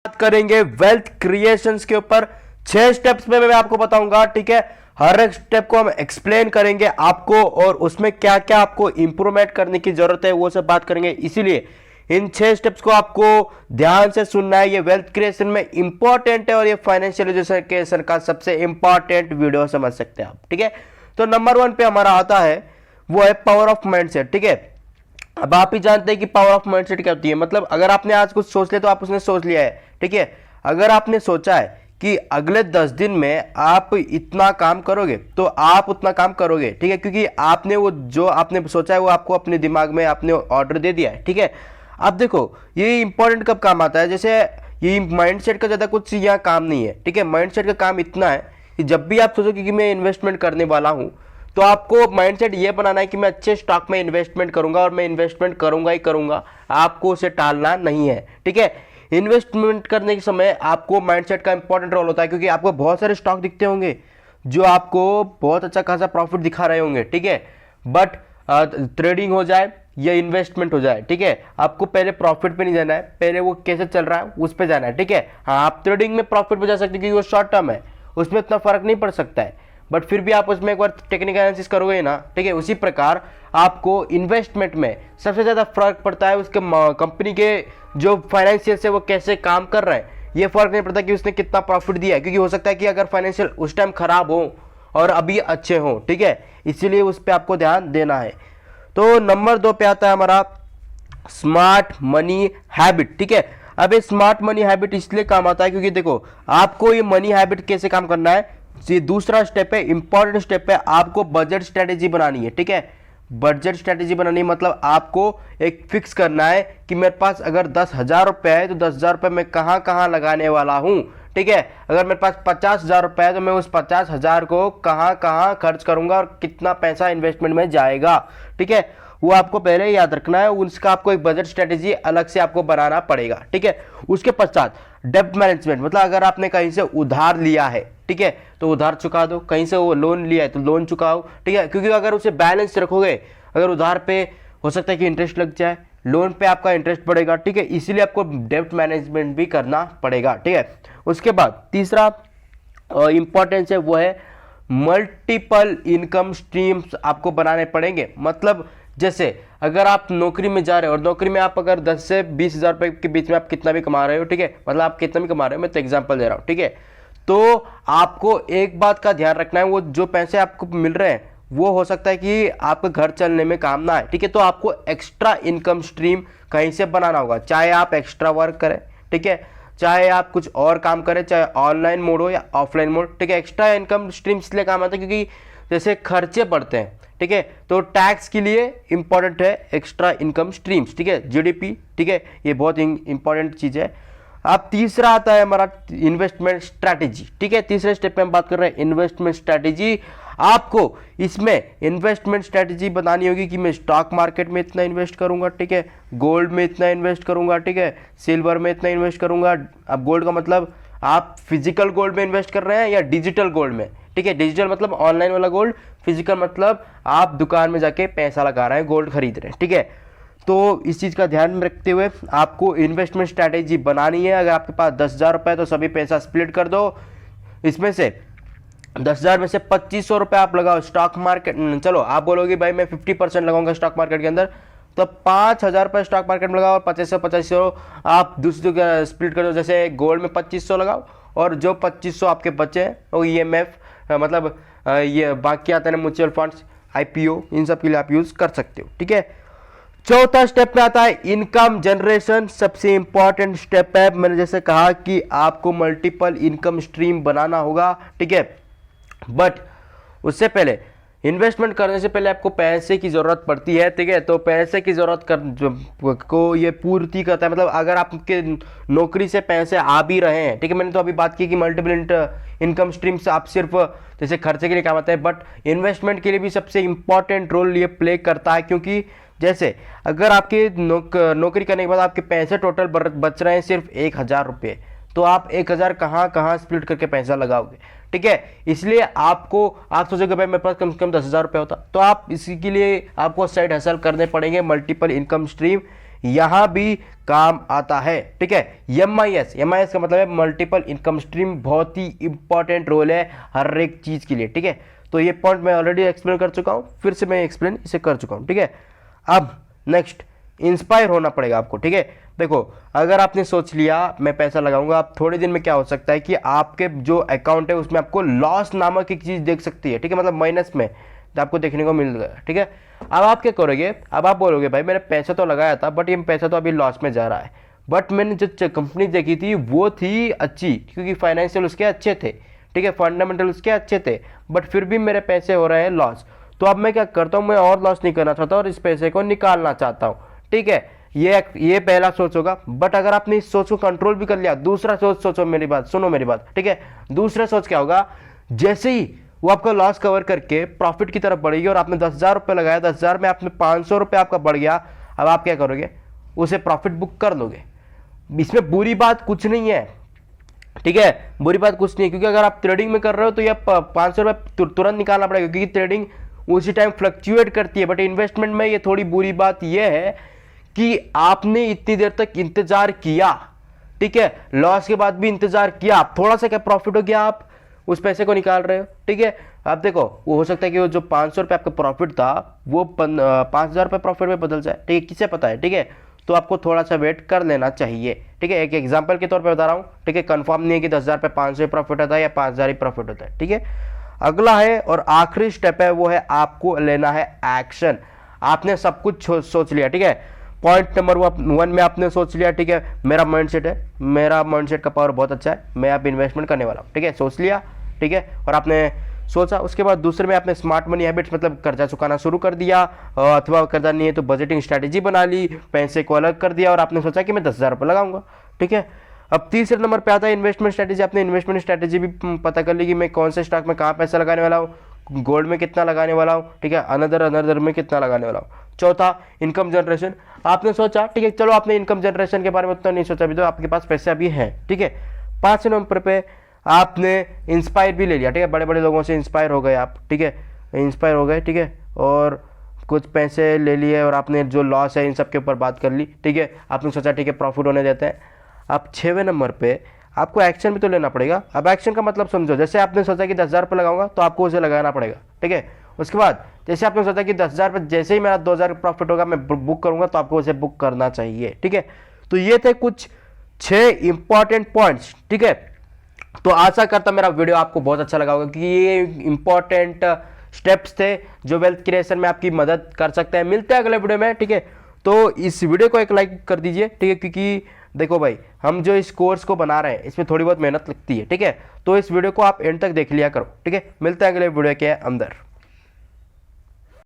बात करेंगे wealth creations के ऊपर 6 स्टेप्स में मैं आपको बताऊंगा। ठीक है, हर एक स्टेप को हम एक्सप्लेन करेंगे आपको और उसमें क्या क्या आपको इंप्रूवमेंट करने की जरूरत है वो सब बात करेंगे। इसीलिए इन 6 स्टेप्स को आपको ध्यान से सुनना है। ये वेल्थ क्रिएशन में इंपॉर्टेंट है और ये फाइनेंशियल एजुकेशन का सबसे इंपॉर्टेंट वीडियो समझ सकते हैं आप। ठीक है, तो नंबर 1 पे हमारा आता है वो है पावर ऑफ माइंडसेट। ठीक है, अब आप ही जानते हैं कि पावर ऑफ माइंडसेट क्या होती है। मतलब अगर आपने आज कुछ सोच लिया तो आप उसने सोच लिया है। ठीक है, अगर आपने सोचा है कि अगले 10 दिन में आप इतना काम करोगे तो आप उतना काम करोगे। ठीक है, क्योंकि आपने वो जो आपने सोचा है वो आपको अपने दिमाग में आपने ऑर्डर दे दिया है। ठीक है, अब देखो ये इंपॉर्टेंट कब काम आता है, जैसे ये माइंडसेट का ज़्यादा कुछ यहाँ काम नहीं है। ठीक है, माइंडसेट का काम इतना है कि जब भी आप सोचोगे कि मैं इन्वेस्टमेंट करने वाला हूँ तो आपको माइंडसेट ये बनाना है कि मैं अच्छे स्टॉक में इन्वेस्टमेंट करूंगा और मैं इन्वेस्टमेंट करूंगा ही करूंगा, आपको उसे टालना नहीं है। ठीक है, इन्वेस्टमेंट करने के समय आपको माइंडसेट का इंपॉर्टेंट रोल होता है, क्योंकि आपको बहुत सारे स्टॉक दिखते होंगे जो आपको बहुत अच्छा खासा प्रॉफिट दिखा रहे होंगे। ठीक है, बट ट्रेडिंग हो जाए या इन्वेस्टमेंट हो जाए, ठीक है, आपको पहले प्रॉफिट पे नहीं जाना है, पहले वो कैसे चल रहा है उस पे जाना है। ठीक है, हाँ आप ट्रेडिंग में प्रॉफिट पे जा सकते हैं क्योंकि वो शॉर्ट टर्म है, उसमें इतना फर्क नहीं पड़ सकता है, बट फिर भी आप उसमें एक बार टेक्निकल एनालिसिस करोगे ना। ठीक है, उसी प्रकार आपको इन्वेस्टमेंट में सबसे ज़्यादा फर्क पड़ता है उसके कंपनी के जो फाइनेंशियल से वो कैसे काम कर रहे हैं। ये फर्क नहीं पड़ता कि उसने कितना प्रॉफिट दिया है, क्योंकि हो सकता है कि अगर फाइनेंशियल उस टाइम खराब हो और अभी अच्छे हों। ठीक है, इसीलिए उस पर आपको ध्यान देना है। तो नंबर 2 पे आता है हमारा स्मार्ट मनी हैबिट। ठीक है, अब ये स्मार्ट मनी हैबिट इसलिए काम आता है क्योंकि देखो आपको ये मनी हैबिट कैसे काम करना है, ये दूसरा स्टेप है, इंपॉर्टेंट स्टेप है, आपको बजट स्ट्रेटेजी बनानी है। ठीक है, बजट स्ट्रेटेजी बनानी है मतलब आपको एक फिक्स करना है कि मेरे पास अगर 10,000 रुपये है तो 10,000 रुपये मैं कहाँ कहाँ लगाने वाला हूँ। ठीक है, अगर मेरे पास 50,000 रुपये है तो मैं उस 50,000 को कहाँ कहाँ खर्च करूंगा और कितना पैसा इन्वेस्टमेंट में जाएगा। ठीक है, वो आपको पहले याद रखना है, उसका आपको एक बजट स्ट्रेटेजी अलग से आपको बनाना पड़ेगा। ठीक है, उसके पश्चात डेब्ट मैनेजमेंट, मतलब अगर आपने कहीं से उधार लिया है, ठीक है, तो उधार चुका दो, कहीं से वो लोन लिया है तो लोन चुकाओ। ठीक है, क्योंकि अगर उसे बैलेंस रखोगे, अगर उधार पे हो सकता है कि इंटरेस्ट लग जाए, लोन पे आपका इंटरेस्ट बढ़ेगा। ठीक है, इसीलिए आपको डेब्ट मैनेजमेंट भी करना पड़ेगा। ठीक है, उसके बाद तीसरा इंपॉर्टेंस है वो है मल्टीपल इनकम स्ट्रीम्स आपको बनाने पड़ेंगे। मतलब जैसे अगर आप नौकरी में जा रहे हो और नौकरी में आप अगर 10 से 20,000 रुपये के बीच में आप कितना भी कमा रहे हो, ठीक है, मतलब आप कितना भी कमा रहे हो, मैं तो एग्जांपल दे रहा हूँ। ठीक है, तो आपको एक बात का ध्यान रखना है, वो जो पैसे आपको मिल रहे हैं वो हो सकता है कि आपके घर चलने में काम ना आए। ठीक है, तो आपको एक्स्ट्रा इनकम स्ट्रीम कहीं से बनाना होगा, चाहे आप एक्स्ट्रा वर्क करें, ठीक है, चाहे आप कुछ और काम करें, चाहे ऑनलाइन मोड हो या ऑफलाइन मोड। ठीक है, एक्स्ट्रा इनकम स्ट्रीम इसलिए काम आता है क्योंकि जैसे खर्चे बढ़ते हैं, ठीक है, तो टैक्स के लिए इंपॉर्टेंट है एक्स्ट्रा इनकम स्ट्रीम्स। ठीक है, जीडीपी, ठीक है, ये बहुत इंपॉर्टेंट चीज़ है। अब तीसरा आता है हमारा इन्वेस्टमेंट स्ट्रैटेजी। ठीक है, तीसरे स्टेप पे हम बात कर रहे हैं इन्वेस्टमेंट स्ट्रैटेजी। आपको इसमें इन्वेस्टमेंट स्ट्रैटेजी बतानी होगी कि मैं स्टॉक मार्केट में इतना इन्वेस्ट करूंगा, ठीक है, गोल्ड में इतना इन्वेस्ट करूंगा, ठीक है, सिल्वर में इतना इन्वेस्ट करूंगा। अब गोल्ड का मतलब आप फिजिकल गोल्ड में इन्वेस्ट कर रहे हैं या डिजिटल गोल्ड में। ठीक है, डिजिटल मतलब ऑनलाइन वाला गोल्ड, फिजिकल मतलब आप दुकान में जाके पैसा लगा रहे हैं, गोल्ड खरीद रहे हैं। ठीक है, तो इस चीज़ का ध्यान में रखते हुए आपको इन्वेस्टमेंट स्ट्रैटेजी बनानी है। अगर आपके पास 10,000 रुपये है तो सभी पैसा स्प्लिट कर दो, इसमें से 10,000 में से 2,500 रुपये आप लगाओ स्टॉक मार्केट। चलो आप बोलोगे भाई मैं 50% लगाऊंगा स्टॉक मार्केट के अंदर, तो 5,000 रुपये स्टॉक मार्केट में लगाओ और 2500 आप दूसरी जगह स्प्लिट कर दो। जैसे गोल्ड में 2,500 लगाओ और जो 2,500 आपके बचे हैं वो EMF मतलब ये बाकी आते हैं म्यूचुअल फंड्स, IPO, इन सब के लिए आप यूज़ कर सकते हो। ठीक है, चौथा स्टेप में आता है इनकम जनरेशन। सबसे इंपॉर्टेंट स्टेप है, मैंने जैसे कहा कि आपको मल्टीपल इनकम स्ट्रीम बनाना होगा। ठीक है, बट उससे पहले इन्वेस्टमेंट करने से पहले आपको पैसे की ज़रूरत पड़ती है। ठीक है, तो पैसे की ज़रूरत को ये पूर्ति करता है, मतलब अगर आपके नौकरी से पैसे आ भी रहे हैं, ठीक है, मैंने तो अभी बात की कि मल्टीपल इनकम स्ट्रीम से आप सिर्फ जैसे खर्चे के लिए काम आता है, बट इन्वेस्टमेंट के लिए भी सबसे इंपॉर्टेंट रोल ये प्ले करता है। क्योंकि जैसे अगर आपके नौकरी करने के बाद आपके पैसे टोटल बच रहे हैं सिर्फ 1,000 रुपये, तो आप 1,000 कहाँ कहाँ स्प्लिट करके पैसा लगाओगे। ठीक है, इसलिए आपको आप सोचोगे भाई मेरे पास कम से कम 10,000 रुपये होता, तो आप इसी के लिए आपको साइड हसल करने पड़ेंगे, मल्टीपल इनकम स्ट्रीम यहां भी काम आता है। ठीक है, MIS का मतलब है मल्टीपल इनकम स्ट्रीम, बहुत ही इंपॉर्टेंट रोल है हर एक चीज के लिए। ठीक है, तो ये पॉइंट मैं ऑलरेडी एक्सप्लेन कर चुका हूं, फिर से मैं एक्सप्लेन इसे कर चुका हूं। ठीक है, अब नेक्स्ट इंस्पायर होना पड़ेगा आपको। ठीक है, देखो अगर आपने सोच लिया मैं पैसा लगाऊंगा, आप थोड़े दिन में क्या हो सकता है कि आपके जो अकाउंट है उसमें आपको लॉस नामक एक चीज देख सकती है। ठीक है, मतलब माइनस में आपको देखने को मिल गया। ठीक है, अब आप क्या करोगे, अब आप बोलोगे भाई मैंने पैसा तो लगाया था बट ये पैसा तो अभी लॉस में जा रहा है, बट मैंने जो कंपनी देखी थी वो थी अच्छी, क्योंकि फाइनेंशियल उसके अच्छे थे। ठीक है, फंडामेंटल उसके अच्छे थे, बट फिर भी मेरे पैसे हो रहे हैं लॉस। तो अब मैं क्या करता हूँ, मैं और लॉस नहीं करना चाहता और इस पैसे को निकालना चाहता हूँ। ठीक है, ये पहला सोच होगा। बट अगर आपने इस सोच को कंट्रोल भी कर लिया, दूसरा सोच सोचो, मेरी बात सुनो मेरी बात। ठीक है, दूसरा सोच क्या होगा, जैसे ही वो आपका लॉस कवर करके प्रॉफिट की तरफ बढ़ेगी और आपने 10,000 रुपये लगाया, 10,000 में आपने 500 रुपये आपका बढ़ गया, अब आप क्या करोगे, उसे प्रॉफिट बुक कर लोगे। इसमें बुरी बात कुछ नहीं है। ठीक है, बुरी बात कुछ नहीं है, क्योंकि अगर आप ट्रेडिंग में कर रहे हो तो ये 500 रुपये तुरंत निकालना पड़ेगा, क्योंकि ट्रेडिंग उसी टाइम फ्लक्चुएट करती है। बट इन्वेस्टमेंट में ये थोड़ी बुरी बात ये है कि आपने इतनी देर तक इंतजार किया, ठीक है, लॉस के बाद भी इंतजार किया, आप थोड़ा सा क्या प्रॉफिट हो गया, आप उस पैसे को निकाल रहे हो। ठीक है, आप देखो वो हो सकता है कि वो जो 500 रुपये आपका प्रॉफिट था वो 5,000 रुपये प्रॉफिट में बदल जाए। ठीक है, किसे पता है। ठीक है, तो आपको थोड़ा सा वेट कर लेना चाहिए। ठीक है, एक एग्जांपल के तौर पे बता रहा हूँ। ठीक है, कंफर्म नहीं है कि 10,000 पे 500 प्रॉफिट होता है या 5,000 ही प्रॉफिट होता है। ठीक है, अगला है और आखिरी स्टेप है, वो है आपको लेना है एक्शन। आपने सब कुछ सोच लिया। ठीक है, पॉइंट नंबर 1 में आपने सोच लिया। ठीक है, मेरा माइंडसेट है, मेरा माइंडसेट का पावर बहुत अच्छा है, मैं आप इन्वेस्टमेंट करने वाला हूँ। ठीक है, सोच लिया। ठीक है, और आपने सोचा, उसके बाद दूसरे में आपने स्मार्ट मनी हैबिट्स मतलब कर्जा चुकाना शुरू कर दिया, अथवा कर्जा नहीं है तो बजटिंग स्ट्रैटेजी बना ली, पैसे को अलग कर दिया और आपने सोचा कि मैं 10,000 रुपये लगाऊंगा। ठीक है, अब तीसरे नंबर पे आता है इन्वेस्टमेंट स्ट्रैटेजी। आपने इन्वेस्टमेंट स्ट्रैटेजी भी पता कर ली कि मैं कौन से स्टॉक में कहाँ पैसा लगाने वाला हूँ, गोल्ड में कितना लगाने वाला हूँ। ठीक है, अनदर में कितना लगाने वाला हूँ। चौथा, इनकम जनरेशन। आपने सोचा, ठीक है, चलो आपने इनकम जनरेशन के बारे में उतना नहीं सोचा, अभी तो आपके पास पैसे अभी हैं। ठीक है, 5 नंबर पे आपने इंस्पायर भी ले लिया। ठीक है, बड़े बड़े लोगों से इंस्पायर हो गए आप। ठीक है, इंस्पायर हो गए। ठीक है, और कुछ पैसे ले लिए और आपने जो लॉस है इन सब के ऊपर बात कर ली। ठीक है, आपने सोचा ठीक है प्रॉफिट होने देते हैं। अब 6वें नंबर पे आपको एक्शन भी तो लेना पड़ेगा। अब एक्शन का मतलब समझो, जैसे आपने सोचा कि 10,000 रुपये लगाऊंगा तो आपको उसे लगाना पड़ेगा। ठीक है, उसके बाद जैसे आपने सोचा कि 10,000 रुपये जैसे ही मेरा 2,000 प्रॉफिट होगा मैं बुक करूंगा, तो आपको उसे बुक करना चाहिए। ठीक है, तो ये थे कुछ 6 इंपॉर्टेंट पॉइंट्स। ठीक है, तो आशा करता मेरा वीडियो आपको बहुत अच्छा लगा होगा, क्योंकि ये इंपॉर्टेंट स्टेप्स थे जो वेल्थ क्रिएशन में आपकी मदद कर सकते हैं। मिलते हैं अगले वीडियो में। ठीक है, तो इस वीडियो को एक लाइक कर दीजिए। ठीक है, क्योंकि देखो भाई हम जो इस कोर्स को बना रहे हैं इसमें थोड़ी बहुत मेहनत लगती है। ठीक है, तो इस वीडियो को आप एंड तक देख लिया करो। ठीक है, मिलते हैं अगले वीडियो के अंदर।